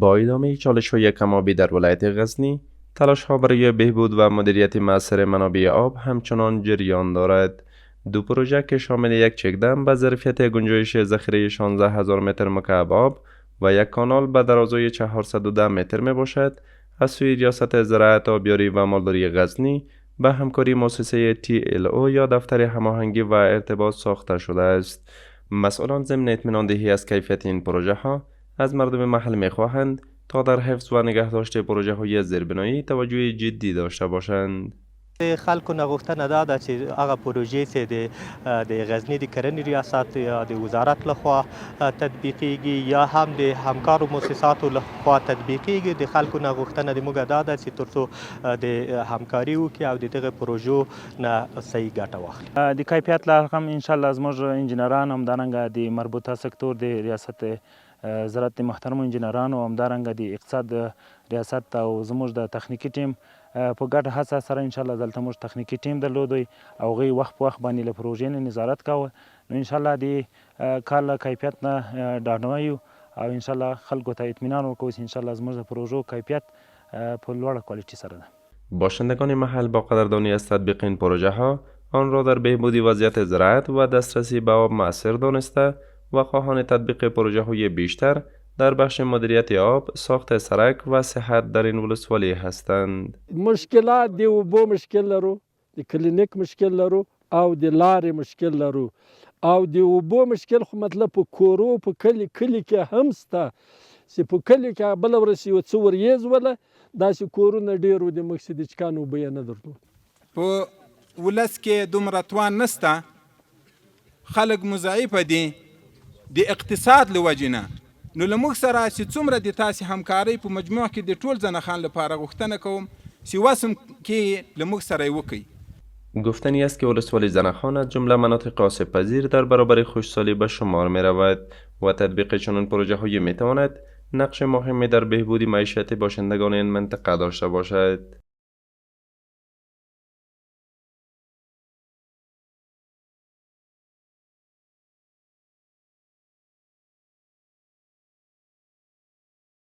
با ادامه چالش‌های کم‌آبی در ولایت غزنی، تلاش‌ها برای بهبود و مدیریت مؤثر منابع آب همچنان جریان دارد. دو پروژه که شامل یک چکدم به ظرفیت گنجایش ذخیره 16,000 متر مکعب آب و یک کانال به درازای 410 متر می باشد، از سوی ریاست زراعت آبیاری و مالداری غزنی به همکاری مؤسسه TLO یا دفتر هماهنگی و ارتباط ساخته شده است. مسئولان ضمن اطمینان دهی از کیفیت این پروژه ها از مردم محل می خواهند تا در حفظ و نگهداشت پروژه های زیربنایی توجه جدی داشته باشند. د خلکو نه غوښتنه دا ده چې هغه پروژې چې د غزني د کرنې ریاست یا د وزارت لخوا تطبیقیږي یا هم د همکارو مؤسساتو لخوا تطبیقیږي، د خلکو نه غوښتنه د موږ دا ده چې تر څو د همکاري وکړي او د دغه پروژو نه صحیح ګټه واخلي. د کیفیت لا هم انشاءالله زموږ انجینران همدارنګه د مربوطه سکتور د ریاست زراعت د محترمو انجینرانو همدارنګه د اقتصاد ریاست او زموږ د تخنیکي ټیم په ګډه هڅه سره انشاءالله دلته موږ تخنیکي ټیم درلودی او هغوی وخت په وخت باندې له پروژې نه نظارت کاوه. نو انشاءالله د کار له کیفیت نه ډاډمن یو او انشاءالله خلکو ته اطمینان ورکوو چې انشاءالله زموږ د پروژو کیفیت په لوړه کوالیټي سره ده. باشندگان محل با قدردانی از تطبیق این پروژه ها آن را در بهبودی وضعیت زراعت و دسترسی به آب مؤثر دانسته و خواهان تطبیق پروژه های بیشتر در بخش مدیریت آب، ساخت سرک و صحت در این ولسوالی هستند. مشکلات د اوبو مشکل لرو، د کلینیک مشکل لرو او د لارې مشکل لرو او د اوبو مشکل خو مطلب په کورو په کلی کې هم سته چې په کلی کې بله ورځ یو څه وریځ وله داسې کورونه ډېر و د موږ چې د چکان اوبه یې نه درلود. په ولس کې دومره توان نسته، خلک مضاعفه دي د اقتصاد له وجې نه. نو له موږ سره چې څومره د تاسې همکارۍ په مجموع کې د ټول زنخان لپاره غوښتنه کوم چې وسم کې له موږ سره وکړي. گفتنی است که ولسوالی زنخان از جمله مناطق آسیب پذیر در برابر خشکسالی به شمار می رود و تطبیق چنین پروژه های می تواند نقش مهمی در بهبود معیشت باشندگان این منطقه داشته باشد.